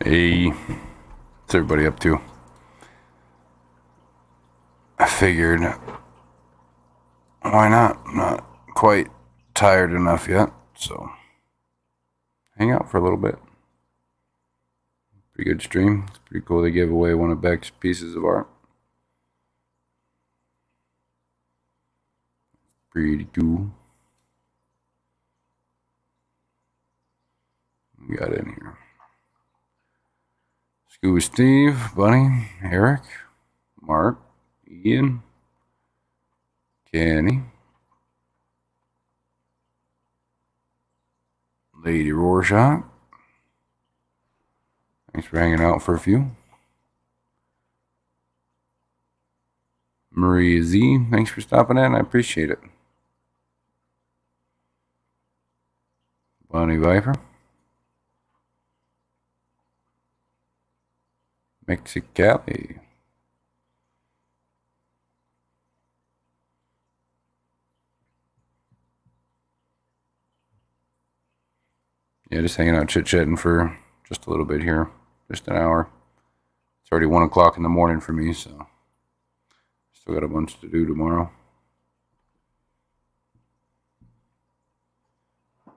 Hey, what's everybody up to? I figured, why not? I'm not quite tired enough yet, so hang out for a little bit. Pretty good stream. It's pretty cool they gave away one of Beck's pieces of art. Pretty cool. We got in here. Scuba Steve, Bunny, Eric, Mark, Ian, Kenny, Lady Rorschach. Thanks for hanging out for a few. Maria Z, thanks for stopping in. I appreciate it. Bunny Viper. Mexicali. Yeah, just hanging out, chit-chatting for just a little bit here. Just an hour. It's already 1 o'clock in the morning for me, so still got a bunch to do tomorrow. I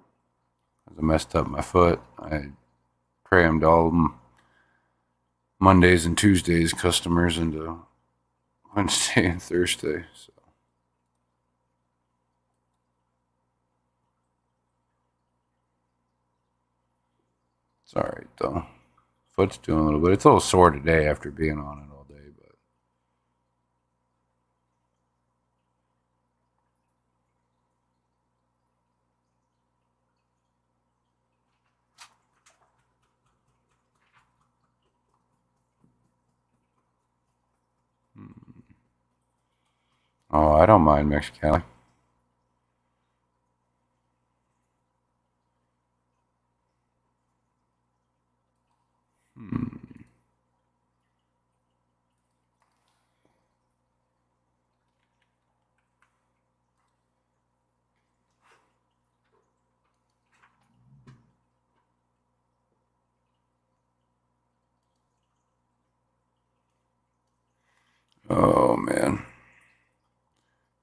messed up my foot. I crammed all Mondays and Tuesdays customers into Wednesday and Thursday. So it's all right though. Foot's doing a little bit. It's a little sore today after being on it all day, but oh, I don't mind Mexicali. Oh man,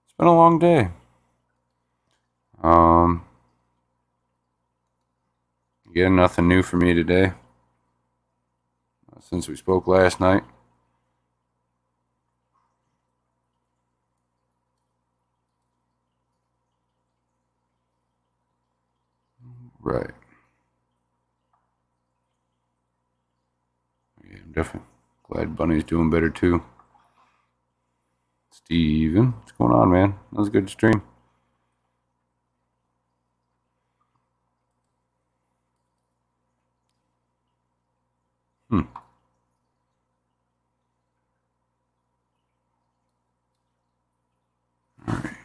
it's been a long day. Again, nothing new for me today since we spoke last night. Right. Yeah, I'm definitely glad Bunny's doing better too. Steven, what's going on, man? That was a good stream. Hmm. All right.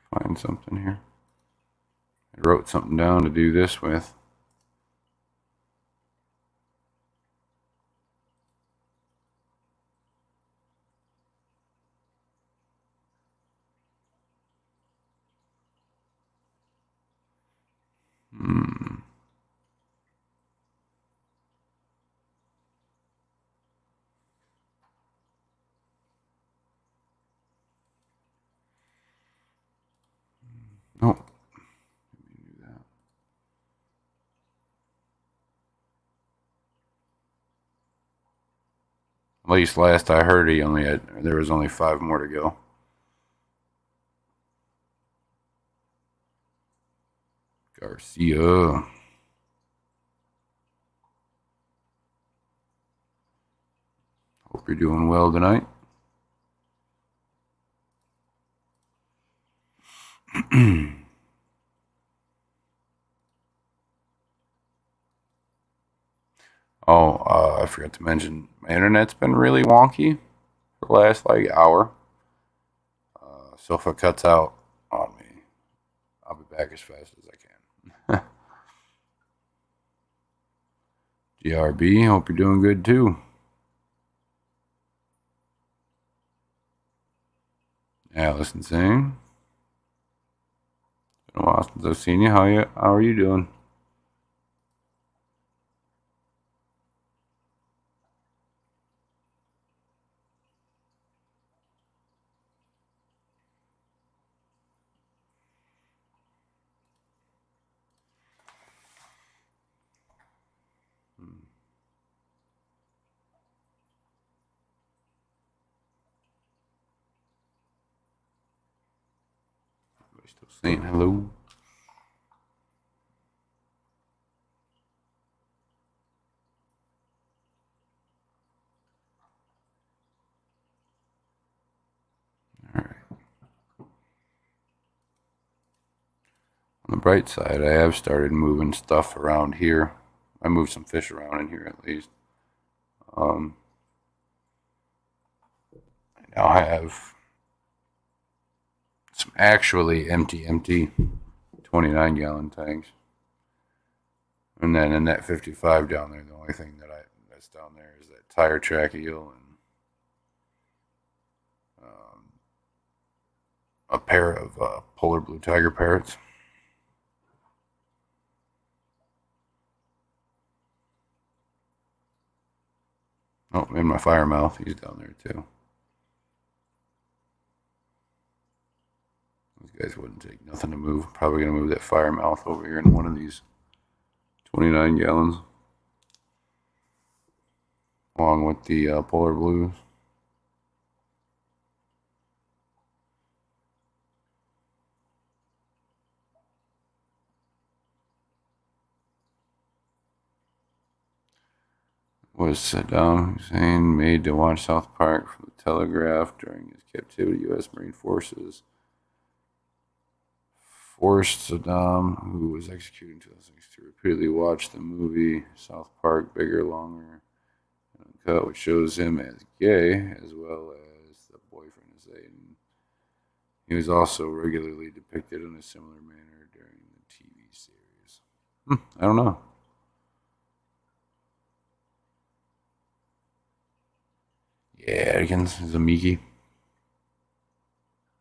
Find something here. I wrote something down to do this with. Oh. At least last I heard, there was only 5 more to go. Garcia. Hope you're doing well tonight. I forgot to mention, my internet's been really wonky for the last hour. So if it cuts out on me, I'll be back as fast as I can. GRB, hope you're doing good too. Allison Singh. Been a while since I've seen you. How are you doing? Everybody still saying hello? All right. On the bright side, I have started moving stuff around here. I moved some fish around in here at least. Um, I now have some actually empty 29-gallon tanks. And then in that 55 down there, the only thing that's down there is that tire track eel and a pair of polar blue tiger parrots. Oh, and my fire mouth, he's down there too. These guys wouldn't take nothing to move. Probably gonna move that fire mouth over here in one of these 29 gallons, along with the polar blues. Was Saddam Hussein made to watch South Park from the Telegraph during his captivity? U.S. Marine Forces forced Saddam, who was executed in 2006, to repeatedly watch the movie South Park, Bigger, Longer, and Uncut, which shows him as gay as well as the boyfriend is Aiden. He was also regularly depicted in a similar manner during the TV series. I don't know. Yeah, Atkins is a Miki.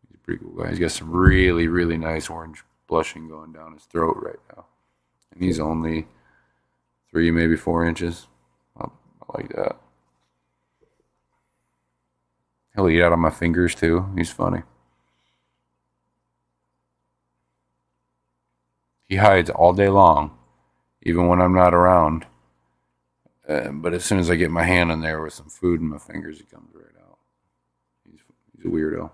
He's a pretty cool guy. He's got some really, really nice orange blushing going down his throat right now. And he's only 3, maybe 4 inches. I like that. He'll eat out of my fingers too. He's funny. He hides all day long, even when I'm not around. But as soon as I get my hand in there with some food in my fingers, he comes right out. He's a weirdo.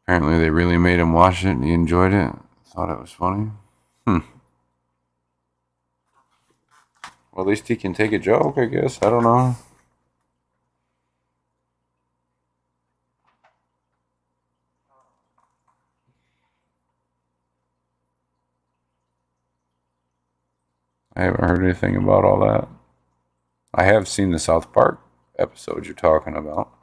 Apparently, they really made him watch it and he enjoyed it. Thought it was funny. Well, at least he can take a joke, I guess. I don't know. I haven't heard anything about all that. I have seen the South Park episode you're talking about.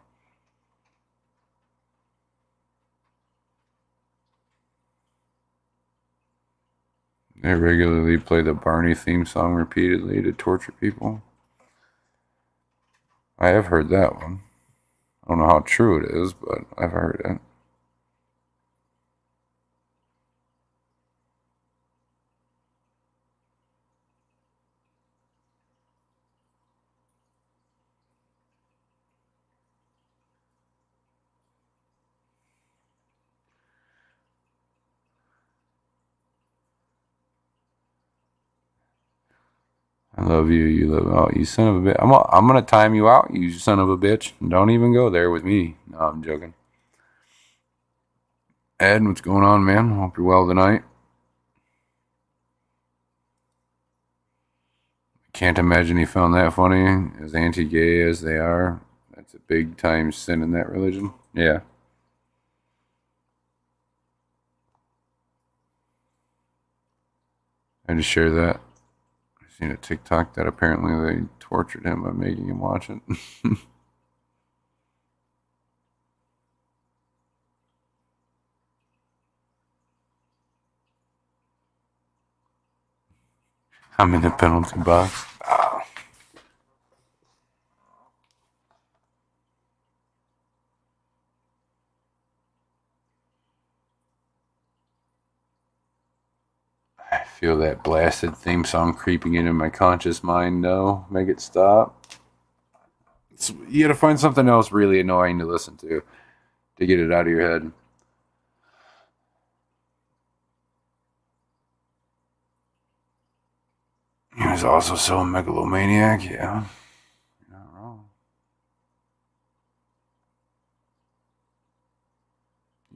They regularly play the Barney theme song repeatedly to torture people. I have heard that one. I don't know how true it is, but I've heard it. I love you. You love. Oh, you son of a bitch. I'm gonna time you out. You son of a bitch. Don't even go there with me. No, I'm joking. Ed, what's going on, man? Hope you're well tonight. Can't imagine he found that funny. As anti-gay as they are, that's a big time sin in that religion. Yeah. I just share that. Seen a TikTok that apparently they tortured him by making him watch it. I'm in the penalty box. I feel that blasted theme song creeping into my conscious mind. No, make it stop. You gotta find something else really annoying to listen to get it out of your head. He was also so megalomaniac, yeah. You're not wrong.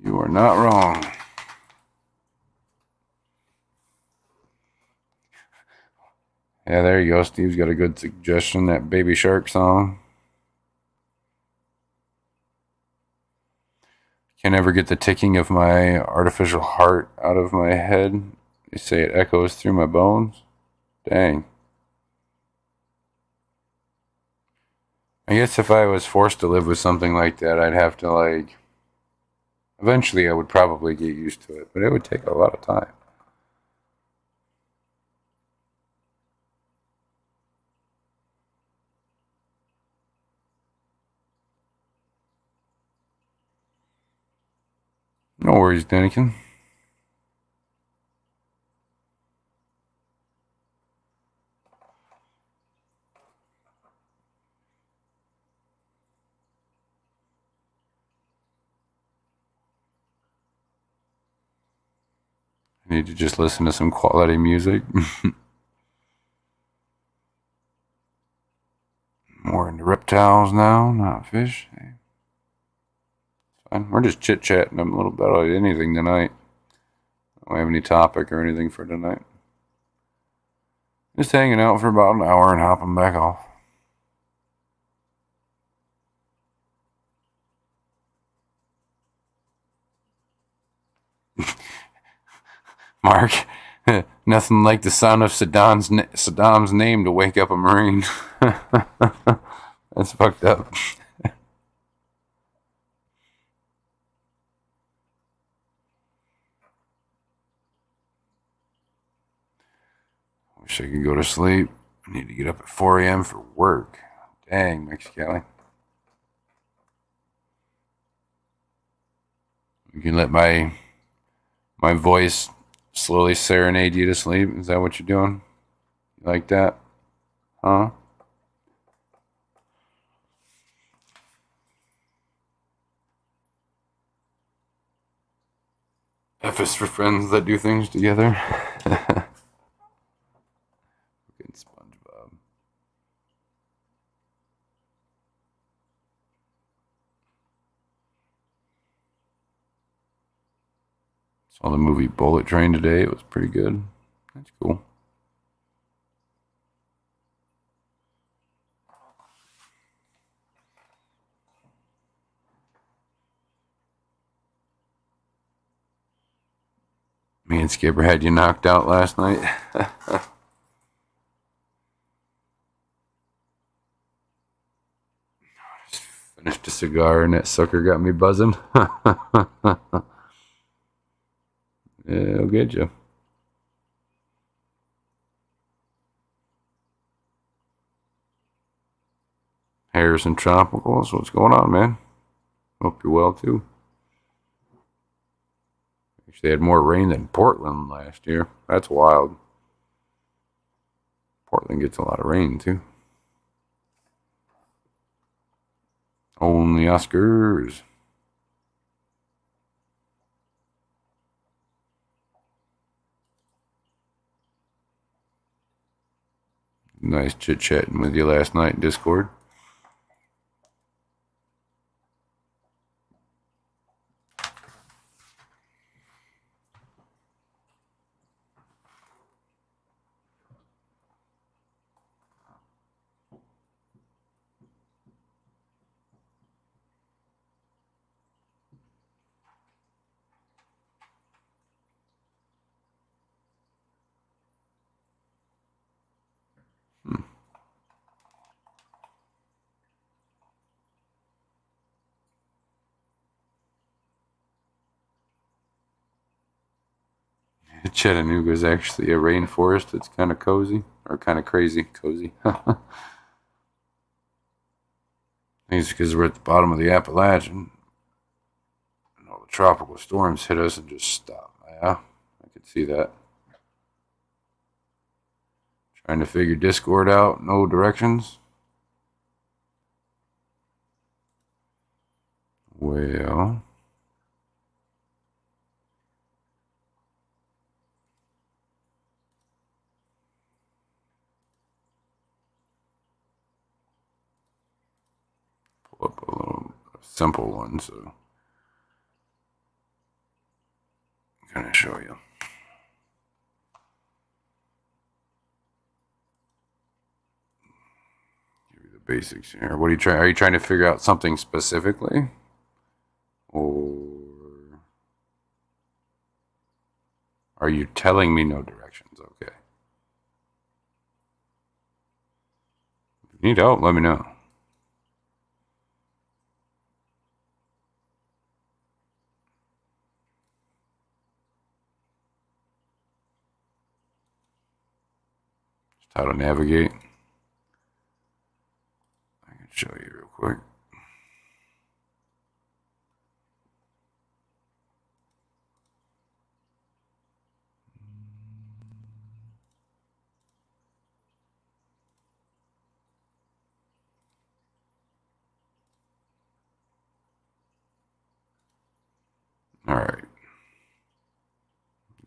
You are not wrong. Yeah, there you go. Steve's got a good suggestion. That Baby Shark song. Can't ever get the ticking of my artificial heart out of my head. They say it echoes through my bones. Dang. I guess if I was forced to live with something like that, I'd have to, like. Eventually, I would probably get used to it, but it would take a lot of time. No worries, Daniken. I need to just listen to some quality music. More into reptiles now, not fish. Hey, fine. We're just chit chatting a little bit about anything tonight. Don't have any topic or anything for tonight. Just hanging out for about an hour and hopping back off. Mark, nothing like the sound of Saddam's name to wake up a Marine. That's fucked up. Wish I could go to sleep. I need to get up at 4 a.m. for work. Dang, Mexicali. You can let my voice slowly serenade you to sleep. Is that what you're doing? You like that? Huh? F is for friends that do things together. Fucking SpongeBob. Saw the movie Bullet Train today. It was pretty good. That's cool. Me and Skipper had you knocked out last night. Just finished a cigar and that sucker got me buzzing. Yeah, I'll get you. Harrison Tropicals, what's going on, man? Hope you're well too. Actually, had more rain than Portland last year. That's wild. Portland gets a lot of rain too. Only Oscars. Nice chit chatting with you last night in Discord. Chattanooga is actually a rainforest. It's kind of cozy, or kind of crazy cozy. I think it's because we're at the bottom of the Appalachian. And all the tropical storms hit us and just stop. Yeah, I could see that. Trying to figure Discord out. No directions. Well, pull up a little simple one so I'm gonna show you. Give you the basics here. What are you trying? Are you trying to figure out something specifically, or are you telling me no directions? Okay. If you need help, let me know. Just how to navigate. I can show you real quick. All right.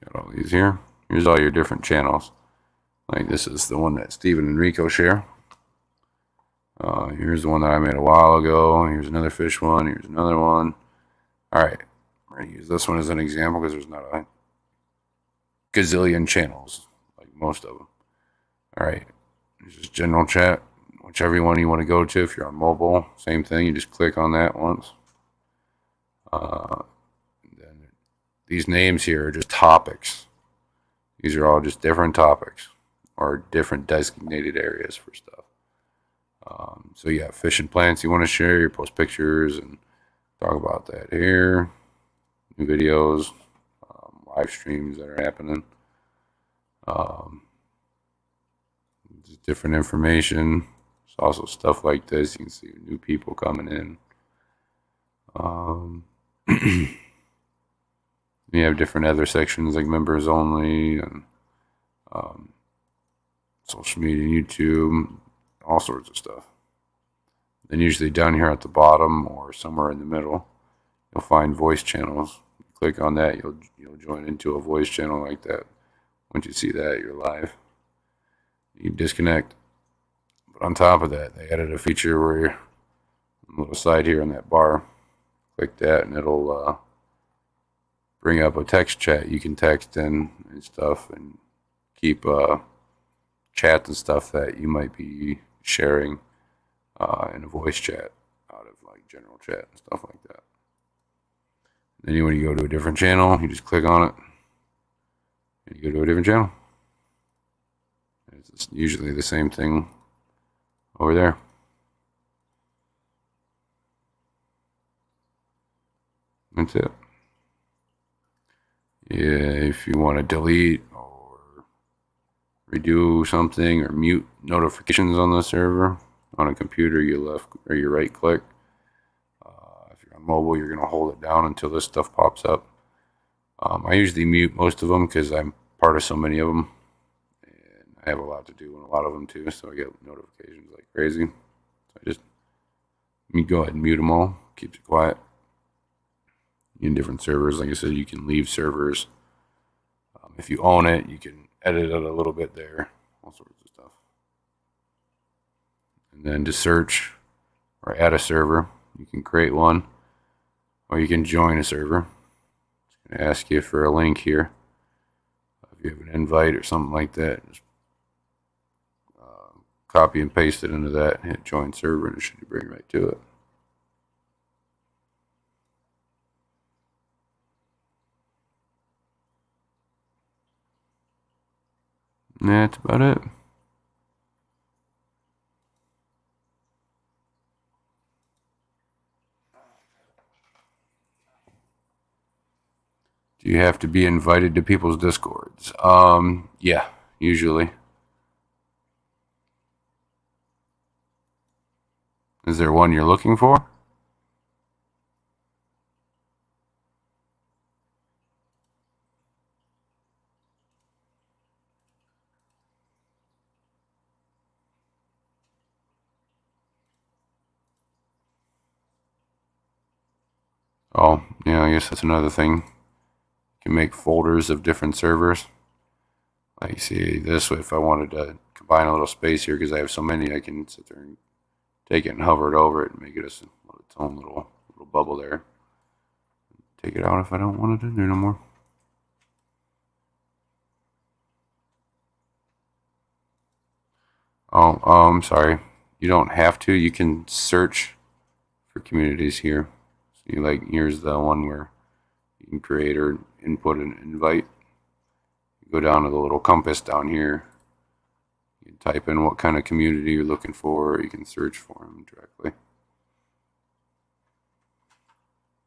Got all these here. Here's all your different channels. Like this is the one that Steven and Rico share. Here's the one that I made a while ago. Here's another fish one. Here's another one. All right. I'm going to use this one as an example because there's not a gazillion channels, like most of them. All right. This is general chat. Whichever one you want to go to. If you're on mobile, same thing. You just click on that once. Then these names here are just topics. These are all just different topics or different designated areas for stuff. So yeah, fish and plants you want to share, you post pictures and talk about that here. New videos, live streams that are happening. Just different information. There's also stuff like this. You can see new people coming in. You have different other sections like members only and social media, YouTube, all sorts of stuff. Then usually down here at the bottom or somewhere in the middle, you'll find voice channels. Click on that, you'll join into a voice channel like that. Once you see that, you're live. You can disconnect. But on top of that, they added a feature where you're on the little side here on that bar. Click that and it'll bring up a text chat. You can text in and stuff and keep chats and stuff that you might be sharing in a voice chat out of like general chat and stuff like that. Then when you go to a different channel, you just click on it and you go to a different channel. It's usually the same thing over there. That's it. Yeah, if you want to delete or redo something or mute notifications on the server, on a computer, you left or you right click. If you're on mobile, you're going to hold it down until this stuff pops up. I usually mute most of them because I'm part of so many of them. And I have a lot to do in a lot of them too, so I get notifications like crazy. So I just go ahead and mute them all, keeps it quiet. In different servers, like I said, you can leave servers. If you own it, you can edit it a little bit there, all sorts of stuff. And then to search or add a server, you can create one, or you can join a server. It's going to ask you for a link here. If you have an invite or something like that, just copy and paste it into that, hit join server, and it should bring you right to it. And that's about it. Do you have to be invited to people's discords? Yeah, usually. Is there one you're looking for? Oh, yeah, I guess that's another thing. You can make folders of different servers. Like, see, this way, if I wanted to combine a little space here, because I have so many, I can sit there and take it and hover it over it and make it its own little bubble there. Take it out if I don't want it in there no more. Oh, I'm sorry. You don't have to. You can search for communities here. So you like, here's the one where you can create or input an invite. You go down to the little compass down here. You can type in what kind of community you're looking for, or you can search for them directly.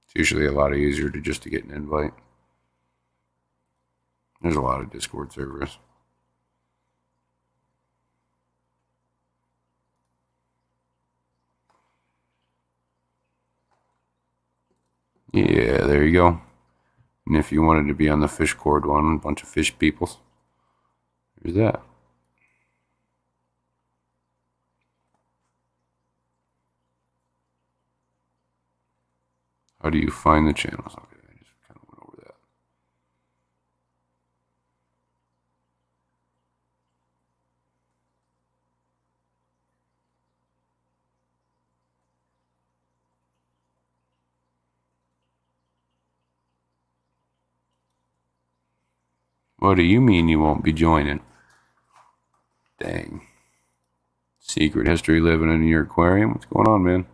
It's usually a lot easier to just to get an invite. There's a lot of Discord servers. Yeah, there you go. And if you wanted to be on the Fishcord one, a bunch of fish peoples, there's that. How do you find the channels? Okay, I just kind of went over that. What do you mean you won't be joining? Dang. Secret history living in your aquarium? What's going on, man?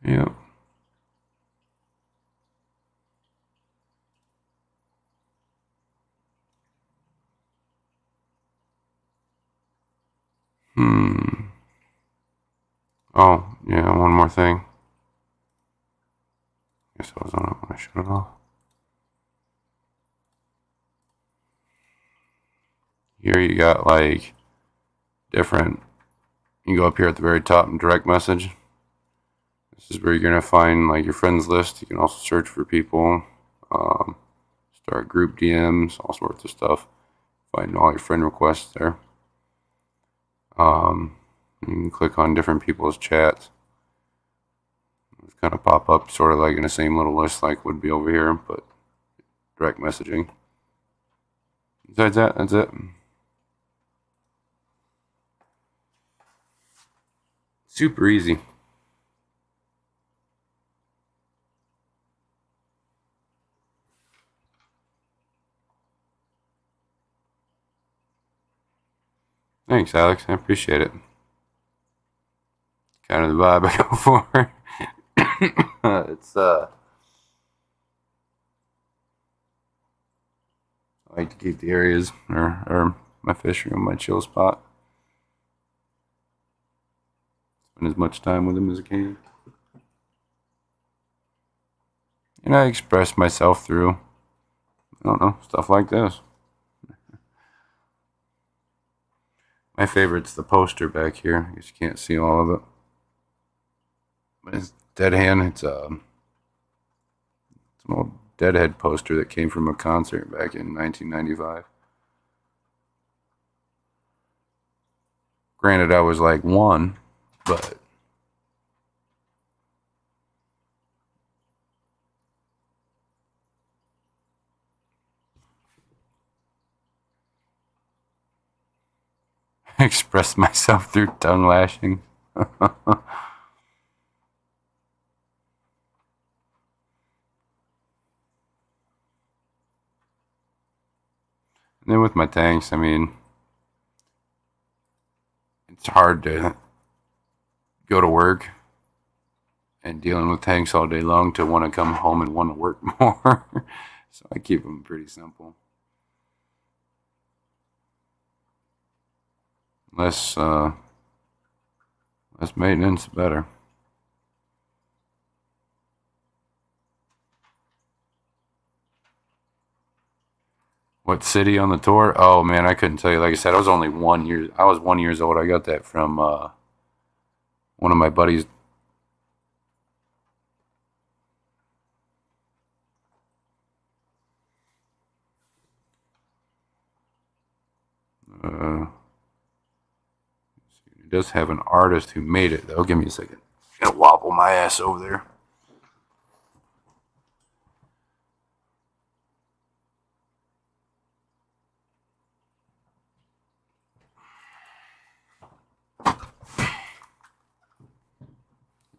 Yeah. Hmm. Oh, yeah, one more thing. Guess I was on it when I shut it off. Here you got like different. You go up here at the very top and direct message. This is where you're gonna find like your friends list. You can also search for people, um, start group DMs, all sorts of stuff. Find all your friend requests there. You can click on different people's chats. It's kind of pop up sort of like in the same little list like would be over here, but direct messaging. Besides that, that's it. Super easy. Thanks, Alex. I appreciate it. Kind of the vibe I go for. It's I like to keep the areas or my fish room my chill spot. Spend as much time with them as I can. And I express myself through, I don't know, stuff like this. My favorite's the poster back here. I guess you can't see all of it. But it's Dead Hand. It's an old Deadhead poster that came from a concert back in 1995. Granted, I was like one, but expressed myself through tongue lashing. And then with my tanks, I mean, it's hard to go to work and dealing with tanks all day long to want to come home and want to work more. So I keep them pretty simple. Less less maintenance, better. What city on the tour? Oh man, I couldn't tell you. Like I said, I was only 1 year. I was 1 years old. I got that from one of my buddies. Uh, it does have an artist who made it though. Give me a second. I'm gonna wobble my ass over there.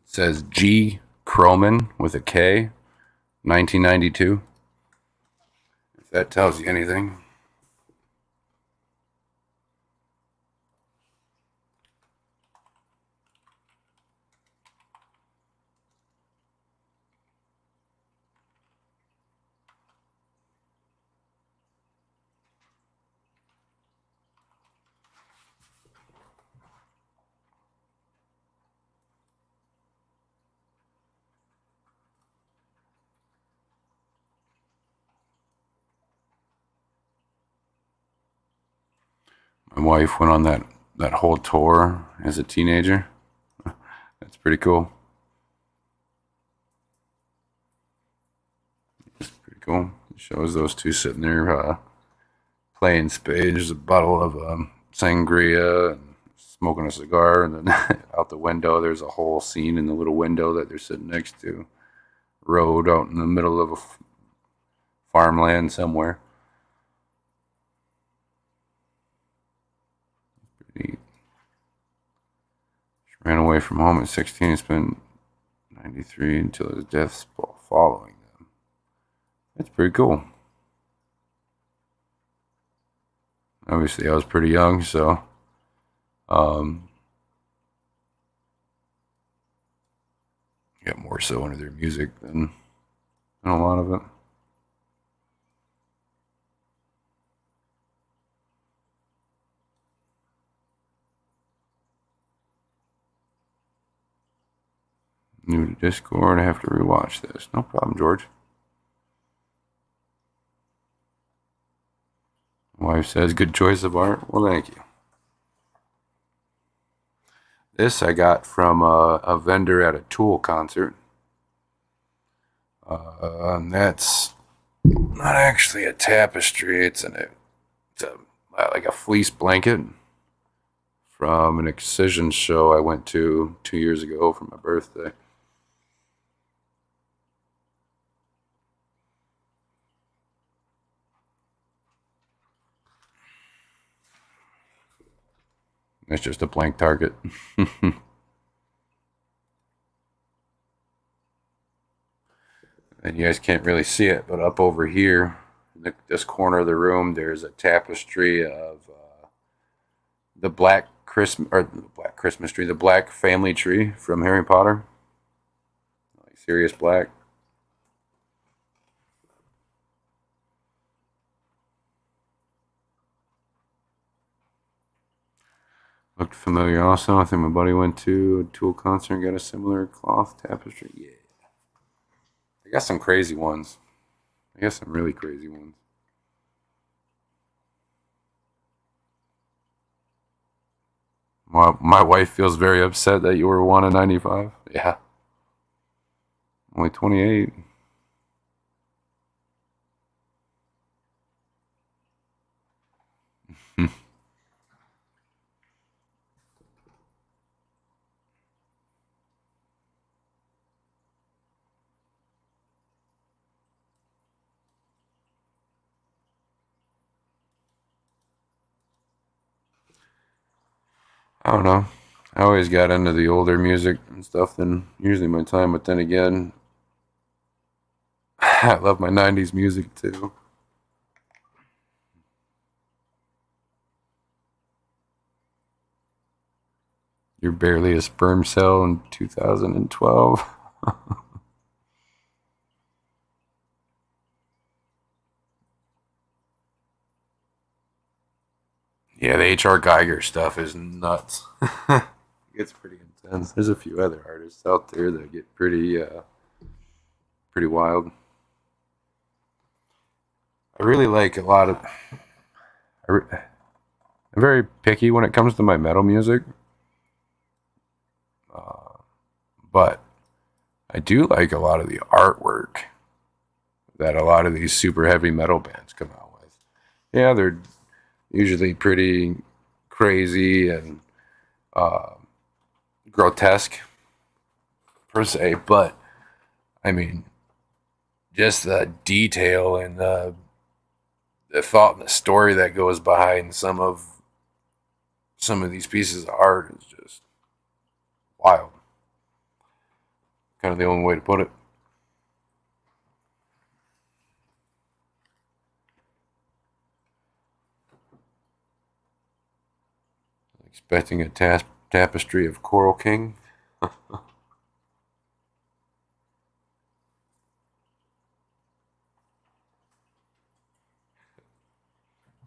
It says G. Croman with a K, 1992. If that tells you anything. My wife went on that whole tour as a teenager. That's pretty cool. Pretty cool. It shows those two sitting there playing spades. There's a bottle of sangria and smoking a cigar, and then out the window there's a whole scene in the little window that they're sitting next to. Road out in the middle of a farmland somewhere. Pretty neat. She ran away from home at 16 and spent 93 until his death following them. That's pretty cool. Obviously, I was pretty young, so um, got more so into their music than a lot of it. New to Discord, I have to rewatch this. No problem, George. Wife says, good choice of art. Well, thank you. This I got from a vendor at a Tool concert. And that's not actually a tapestry. It's like a fleece blanket from an Excision show I went to 2 years ago for my birthday. It's just a blank target. And you guys can't really see it, but up over here, in this corner of the room, there's a tapestry of the black Christmas or the black Christmas tree, the black family tree from Harry Potter, like Sirius Black. Looked familiar. Also, I think my buddy went to a Tool concert and got a similar cloth tapestry. Yeah, I got some crazy ones. I got some really crazy ones. My wife feels very upset that you were 1 in 95. Yeah, only 28. I don't know. I always got into the older music and stuff than usually my time, but then again, I love my 90s music too. You're barely a sperm cell in 2012. Yeah, the H.R. Geiger stuff is nuts. It's pretty intense. There's a few other artists out there that get pretty wild. I really like a lot of. I'm very picky when it comes to my metal music, uh, but I do like a lot of the artwork that a lot of these super heavy metal bands come out with. Yeah, they're usually pretty crazy and uh, grotesque per se, but I mean, just the detail and the thought and the story that goes behind some of these pieces of art is just wild. Kind of the only way to put it. Expecting a tapestry of Coral King.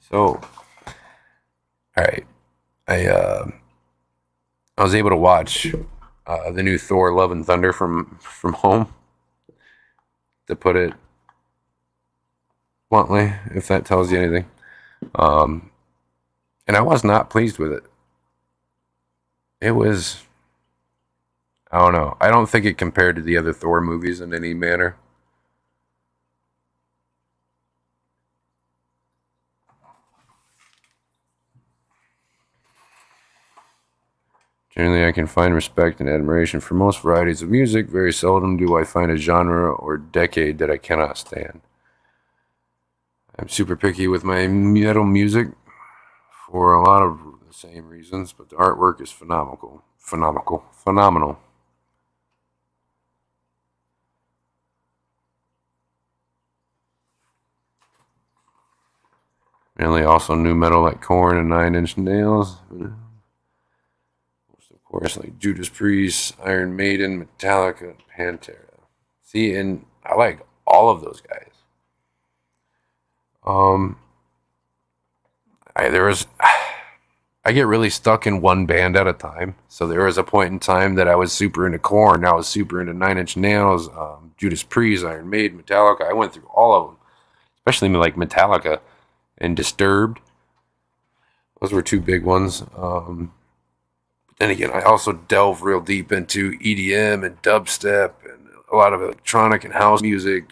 So, all right, I uh, I was able to watch the new Thor: Love and Thunder from home. To put it bluntly, if that tells you anything, um, and I was not pleased with it. It was, I don't know. I don't think it compared to the other Thor movies in any manner. Generally, I can find respect and admiration for most varieties of music. Very seldom do I find a genre or decade that I cannot stand. I'm super picky with my metal music for a lot of the same reasons, but the artwork is phenomenal. Phenomenal. Mainly also new metal like Korn and Nine Inch Nails. Most of course like Judas Priest, Iron Maiden, Metallica, and Pantera. See, and I like all of those guys. Um, there was I get really stuck in one band at a time. So there was a point in time that I was super into Korn. I was super into Nine Inch Nails, Judas Priest, Iron Maiden, Metallica. I went through all of them, especially like Metallica and Disturbed. Those were two big ones. Then again, I also delve real deep into EDM and dubstep and a lot of electronic and house music.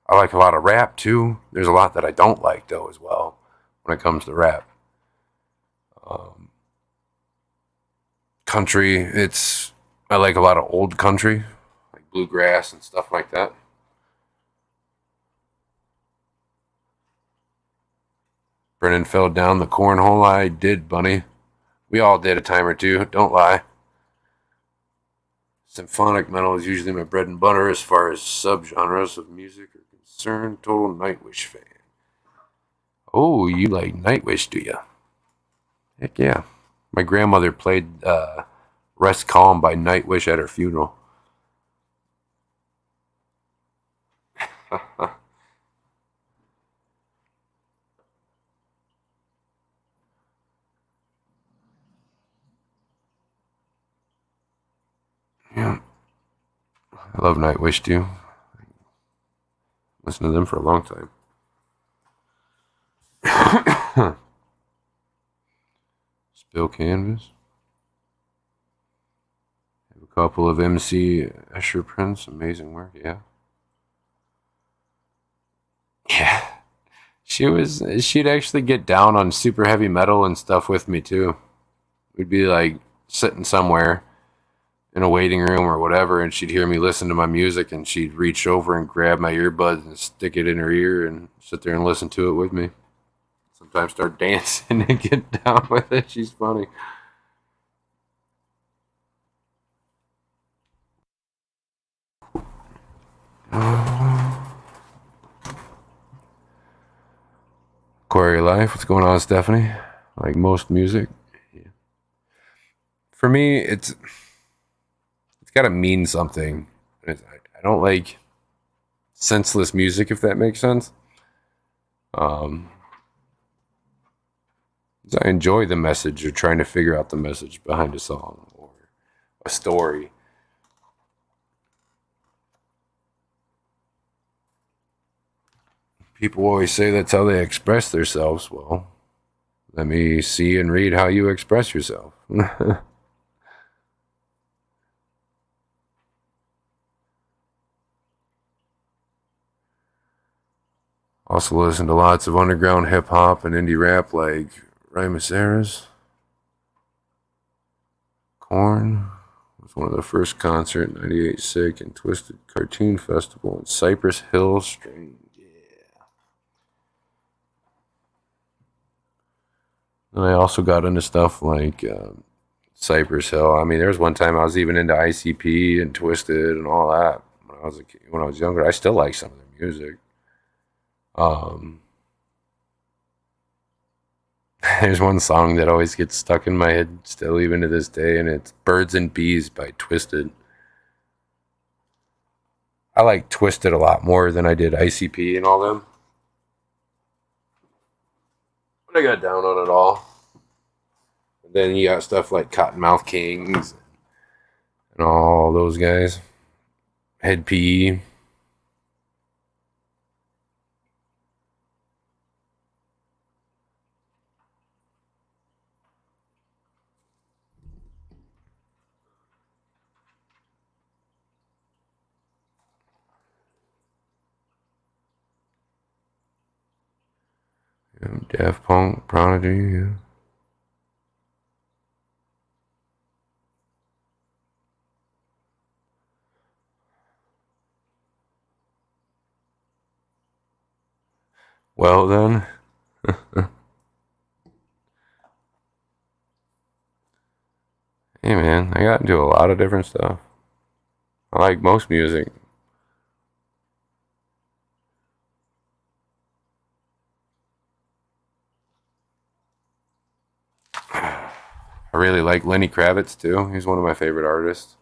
I like a lot of rap too. There's a lot that I don't like though as well when it comes to rap. Um, Country, it's I like a lot of old country, like bluegrass and stuff like that. Brennan fell down the cornhole. I did, Bunny. We all did a time or two. Don't lie. Symphonic metal is usually my bread and butter as far as subgenres of music are concerned. Total Nightwish fan. Oh, you like Nightwish, do you? Heck yeah. My grandmother played Rest Calm by Nightwish at her funeral. Yeah, I love Nightwish too. Listened to them for a long time. Spill Canvas. Have a couple of MC Escher prints. Amazing work, yeah. Yeah. She'd actually get down on super heavy metal and stuff with me too. We'd be like sitting somewhere in a waiting room or whatever, and she'd hear me listen to my music, and she'd reach over and grab my earbuds and stick it in her ear and sit there and listen to it with me. Sometimes start dancing and get down with it. She's funny. Quarry Life, what's going on, Stephanie? Like most music. Yeah. for me, it's got to mean something. I don't like senseless music, if that makes sense. Um, I enjoy the message or trying to figure out the message behind a song or a story. People always say that's how they express themselves. Well, let me see and read how you express yourself. Also listen to lots of underground hip hop and indie rap like Ray Maceras. Korn was one of the first concert in '98 Sick and Twisted Cartoon Festival in Cypress Hill Stream. Yeah. And I also got into stuff like Cypress Hill. I mean, there was one time I was even into ICP and Twisted and all that when I was younger. I still like some of their music. Um, there's one song that always gets stuck in my head still even to this day, and it's Birds and Bees by Twisted. I like Twisted a lot more than I did ICP and all them. But I got down on it all. And then you got stuff like Cottonmouth Kings and all those guys. Head PE. Daft Punk, Prodigy, yeah. Well then, hey man, I got into a lot of different stuff. I like most music. I really like Lenny Kravitz too. He's one of my favorite artists.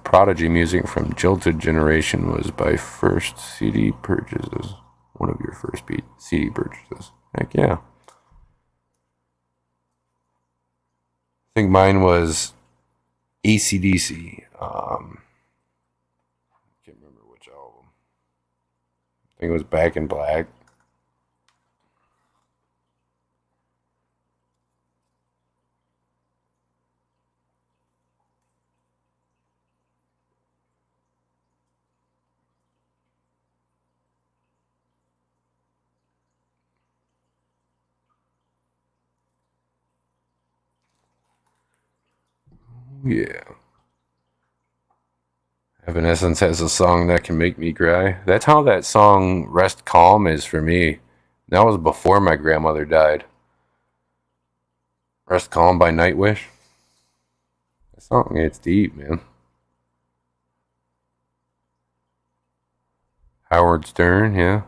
Prodigy music from Jilted Generation was by first CD purchases. One of your first CD purchases. Heck yeah. I think mine was ACDC. I can't remember which album. I think it was Back in Black. Yeah. Evanescence has a song that can make me cry. That's how that song Rest Calm is for me. That was before my grandmother died. Rest Calm by Nightwish. That song, it's deep, man. Howard Stern, yeah.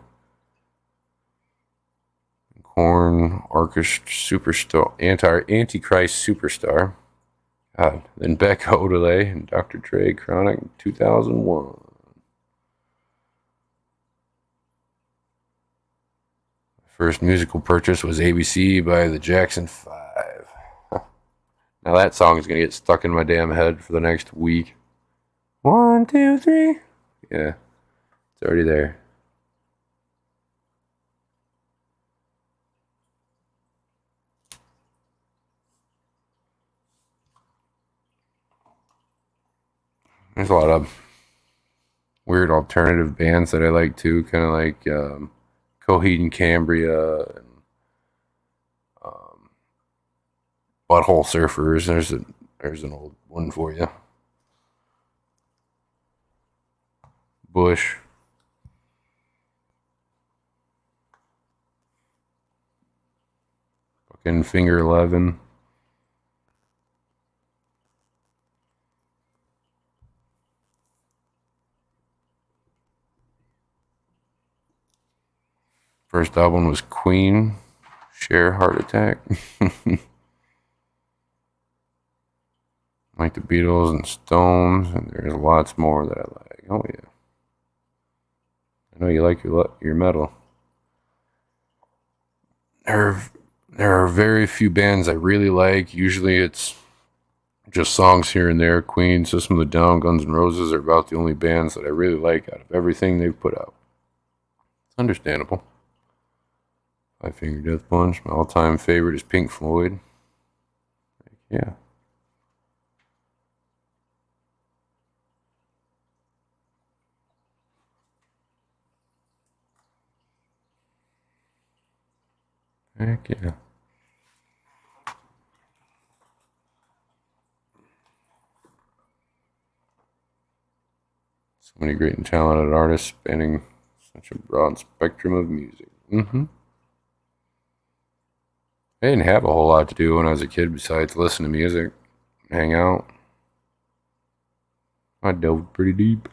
Korn, Orchestra Superstar, Antichrist Superstar. God. Then Becca Odelay and Dr. Dre Chronic 2001. First musical purchase was ABC by the Jackson 5. Now that song is going to get stuck in my damn head for the next week. 1, 2, 3. Yeah, it's already there. There's a lot of weird alternative bands that I like too, kind of like Coheed and Cambria and um, Butthole Surfers. There's an old one for you. Bush. Fucking Finger 11. First album was Queen. Share Heart Attack. Like the Beatles and Stones, and there's lots more that I like. Oh yeah, I know you like your metal. There are very few bands I really like. Usually it's just songs here and there. Queen, System of a Down, Guns N' Roses are about the only bands that I really like out of everything they've put out. It's understandable. Five Finger Death Punch. My all-time favorite is Pink Floyd. Yeah. Heck yeah. So many great and talented artists spanning such a broad spectrum of music. I didn't have a whole lot to do when I was a kid besides listen to music, hang out. I dove pretty deep.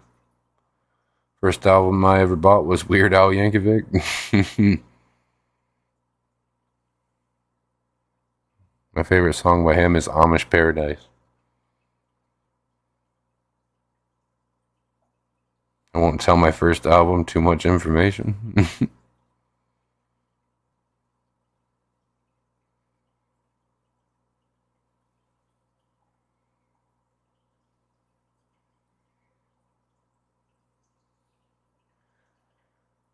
First album I ever bought was Weird Al Yankovic. My favorite song by him is Amish Paradise. I won't tell my first album too much information.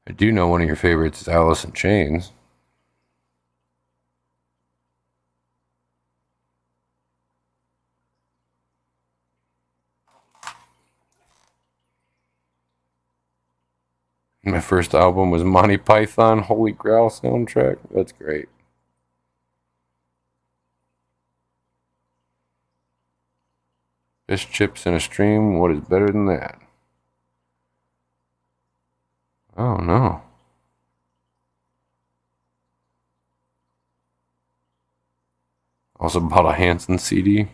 I do know one of your favorites is Alice in Chains. My first album was Monty Python Holy Grail soundtrack. That's great. Fish chips in a stream. What is better than that? Oh no. Also bought a Hanson CD.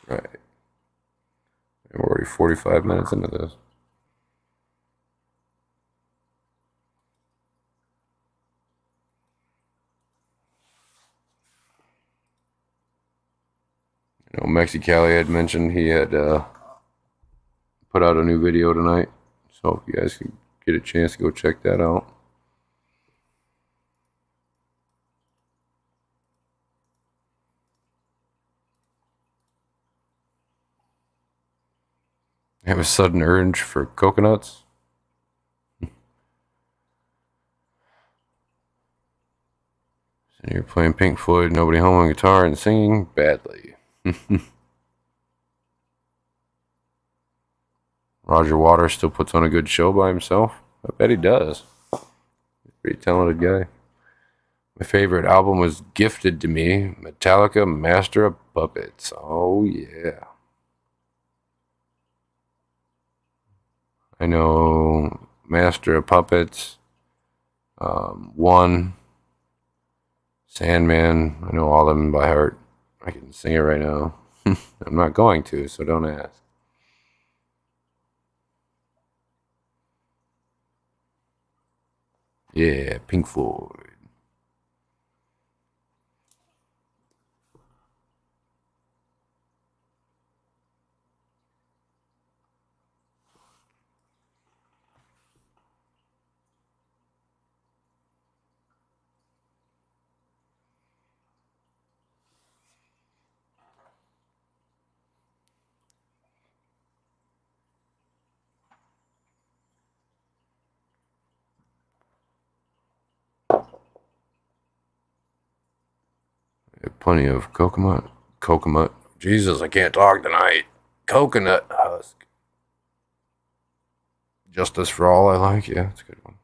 Right. We're already 45 minutes into this. You know, Mexicali had mentioned he had put out a new video tonight. So if you guys can get a chance to go check that out. I have a sudden urge for coconuts. And you're playing Pink Floyd, nobody home on guitar and singing badly. Roger Waters still puts on a good show by himself. I bet he does. He's a pretty talented guy. My favorite album was Gifted to Me, Metallica, Master of Puppets. Oh yeah. I know Master of Puppets, One, Sandman. I know all of them by heart. I can sing it right now. I'm not going to, so don't ask. Yeah, Pink Floyd. Plenty of coconut. Jesus, I can't talk tonight. Coconut husk. Justice for All, I like. Yeah, it's a good one.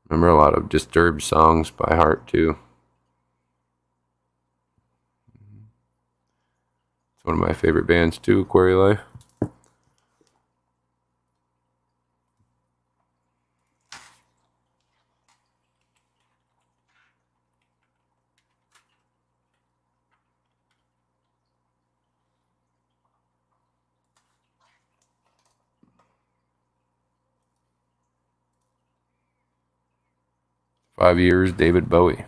Remember a lot of Disturbed songs by heart, too. It's one of my favorite bands, too, Quarry Life. "5 Years," David Bowie.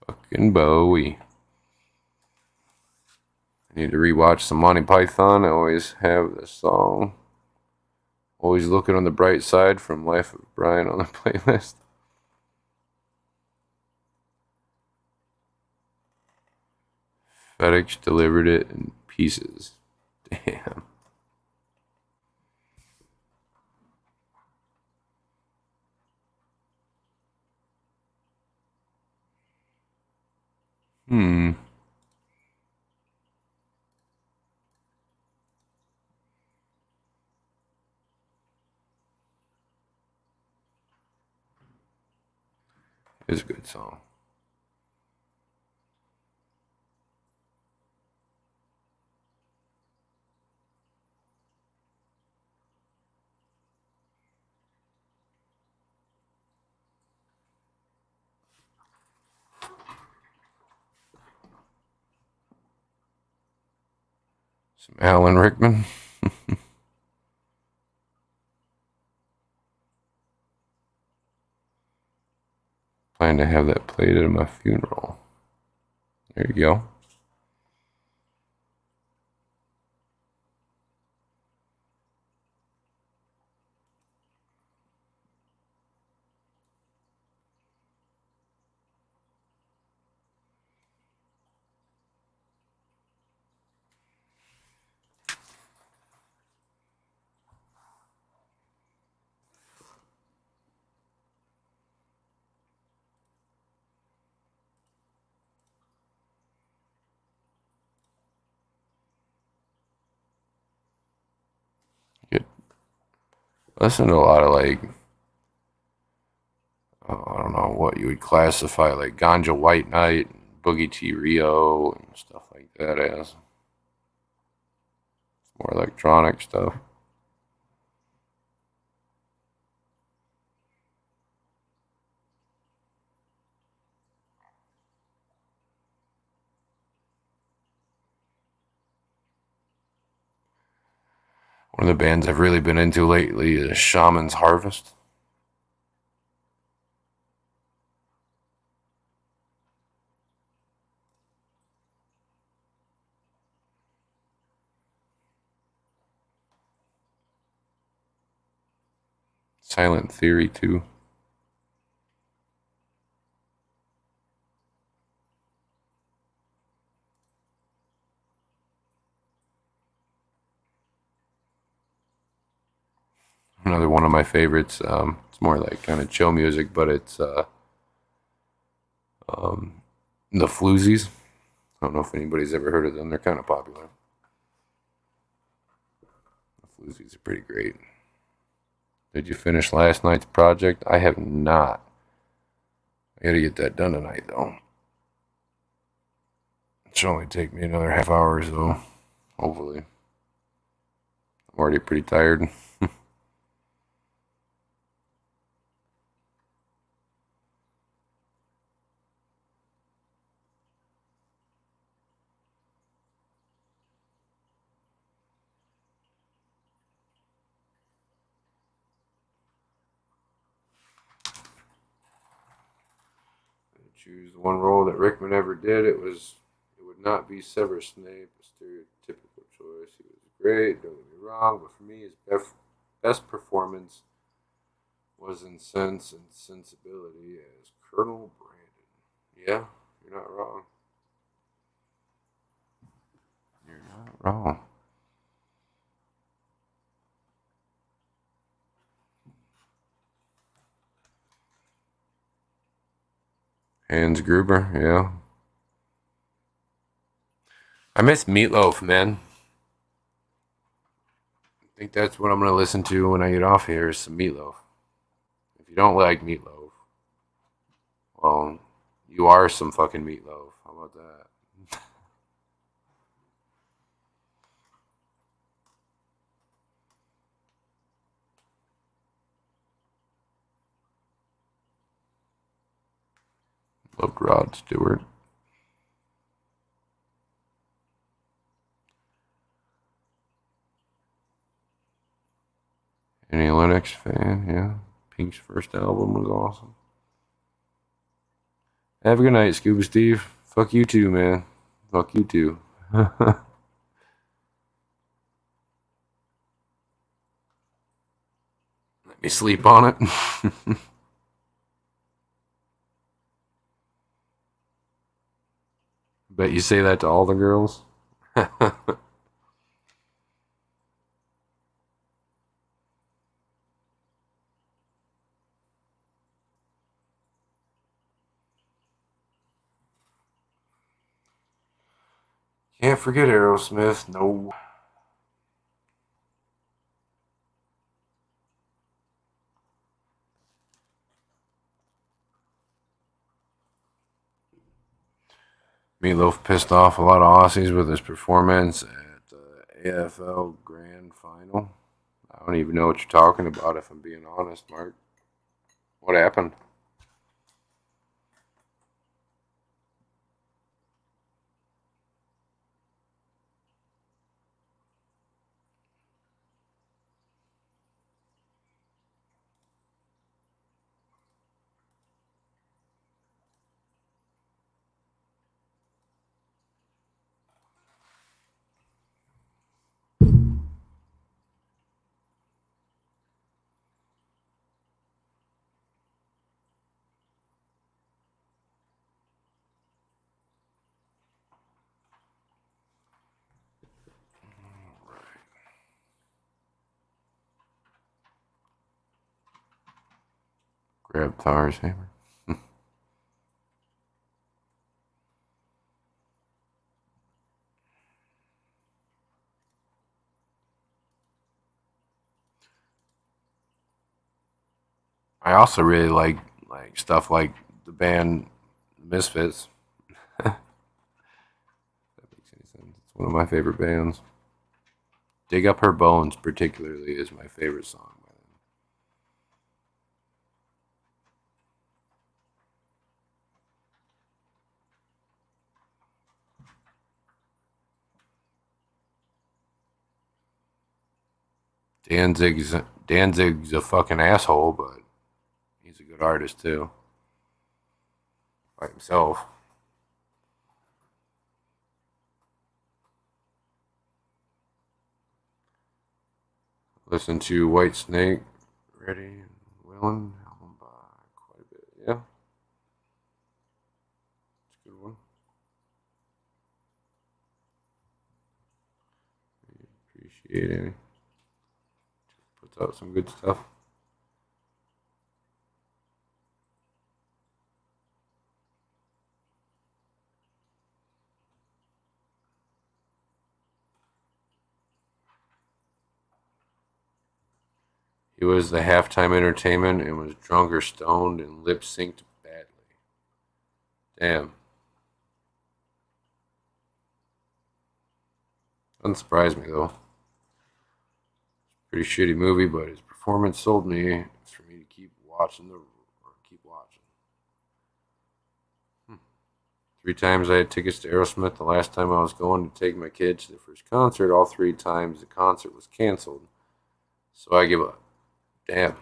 Fucking Bowie. I need to rewatch some Monty Python. I always have this song. Always looking on the bright side from Life of Brian on the playlist. FedEx delivered it in pieces. Damn. Hmm. It's a good song. Some Alan Rickman. Plan to have that played at my funeral. There you go. Get listen to a lot of like I don't know what you would classify like Ganja White Night, Boogie T Rio, and stuff like that as more electronic stuff. One of the bands I've really been into lately is Shaman's Harvest. Silent Theory too. Another one of my favorites. It's more like kind of chill music, but it's um, the Floozies. I don't know if anybody's ever heard of them. They're kind of popular. The Floozies are pretty great. Did you finish last night's project? I have not. I gotta get that done tonight, though. It should only take me another half hour or so. Hopefully. I'm already pretty tired. Choose the one role that Rickman ever did. It would not be Severus Snape, a stereotypical choice. He was great, don't get me wrong, but for me, his best performance was in Sense and Sensibility as Colonel Brandon. Yeah, you're not wrong. You're not wrong. Hans Gruber, yeah. I miss Meatloaf, man. I think that's what I'm gonna listen to when I get off here is some Meatloaf. If you don't like Meatloaf, well, you are some fucking Meatloaf. How about that? Loved Rod Stewart. Annie Lennox fan, yeah. Pink's first album was awesome. Have a good night, Scuba Steve. Fuck you too, man. Fuck you too. Let me sleep on it. Bet you say that to all the girls. Can't forget Aerosmith. No. Meatloaf pissed off a lot of Aussies with his performance at the AFL Grand Final. I don't even know what you're talking about, if I'm being honest, Mark. What happened? Grab Thar's hammer. I also really like stuff like the band Misfits. That makes any sense. It's one of my favorite bands. Dig Up Her Bones, particularly, is my favorite song by them. Danzig's a fucking asshole, but he's a good artist too, by himself. Listen to White Snake, Ready and Willing, album by quite a bit. Yeah, it's a good one. Appreciate it. Puts out some good stuff. He was the halftime entertainment and was drunk or stoned and lip synced badly. Damn. Doesn't surprise me though. Pretty shitty movie, but his performance sold me for me to keep watching keep watching. 3 times I had tickets to Aerosmith. The last time I was going to take my kids to the first concert, all 3 times the concert was canceled. So I give up. Damn.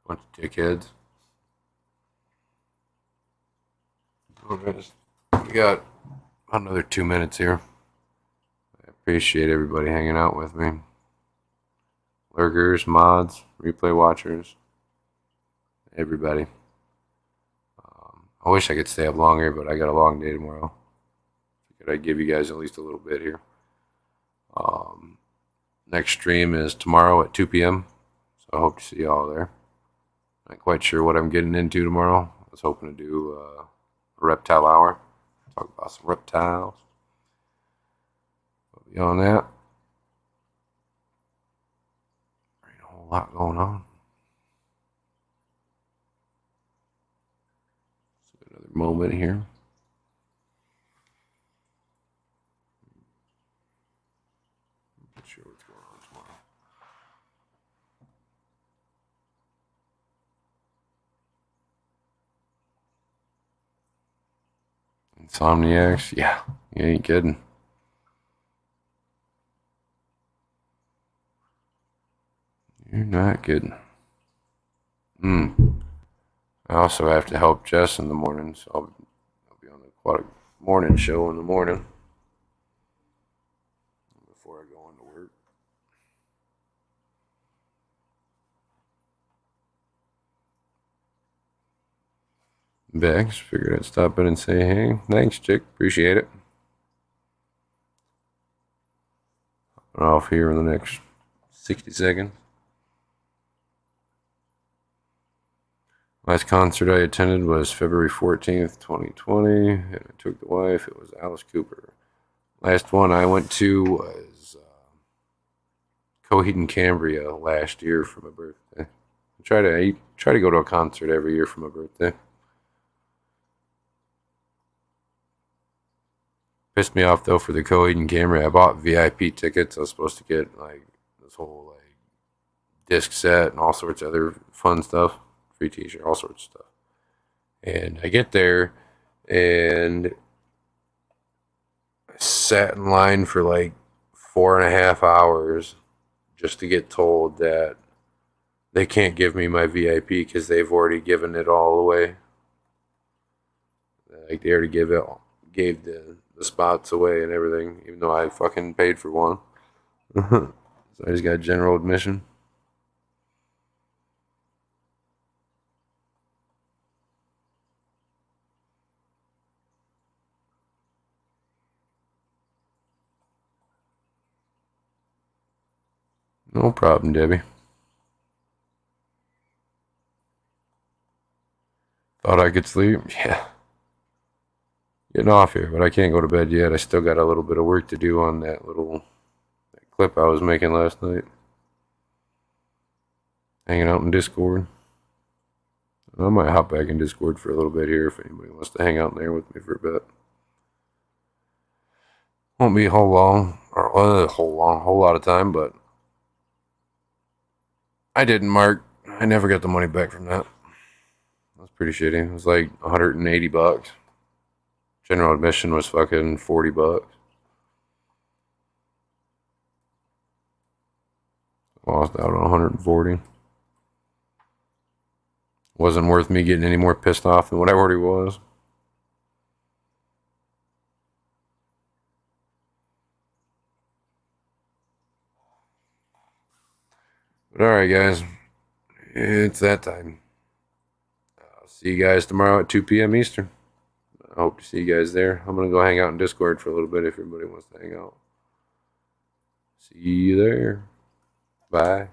Bunch of dickheads. We got another 2 minutes here. I appreciate everybody hanging out with me. Lurkers, mods, replay watchers, everybody. I wish I could stay up longer, but I got a long day tomorrow. Figured I'd give you guys at least a little bit here. Next stream is tomorrow at 2 p.m. So I hope to see you all there. Not quite sure what I'm getting into tomorrow. was hoping to do a reptile hour. Talk about some reptiles. But beyond that, there ain't a whole lot going on. So another moment here. Not sure what's going on tomorrow. Insomniacs, yeah, you ain't kidding. You're not kidding. I also have to help Jess in the morning, so I'll be on the aquatic morning show in the morning before I go on to work. Bags, figured I'd stop in and say, hey, thanks, chick, appreciate it. I'm off here in the next 60 seconds. Last concert I attended was February 14th, 2020, and I took the wife. It was Alice Cooper. Last one I went to was Coheed and Cambria last year for my birthday. I try to go to a concert every year for my birthday. Pissed me off though for the Coheed and Cambria. I bought VIP tickets. I was supposed to get like this whole like disc set and all sorts of other fun stuff, free T-shirt, all sorts of stuff. And I get there, and I sat in line for like 4.5 hours just to get told that they can't give me my VIP because they've already given it all away. Like they already gave the spots away and everything, even though I fucking paid for one. So I just got general admission. No problem, Debbie. Thought I could sleep? Yeah. Getting off here, but I can't go to bed yet. I still got a little bit of work to do on that clip I was making last night. Hanging out in Discord. I might hop back in Discord for a little bit here if anybody wants to hang out in there with me for a bit. Won't be a whole lot of time, but I didn't, Mark. I never got the money back from that. That's pretty shitty. It was like $180. General admission was fucking $40. Lost out on 140. Wasn't worth me getting any more pissed off than what I already was. But alright, guys. It's that time. I'll see you guys tomorrow at 2 p.m. Eastern. I hope to see you guys there. I'm going to go hang out in Discord for a little bit if everybody wants to hang out. See you there. Bye.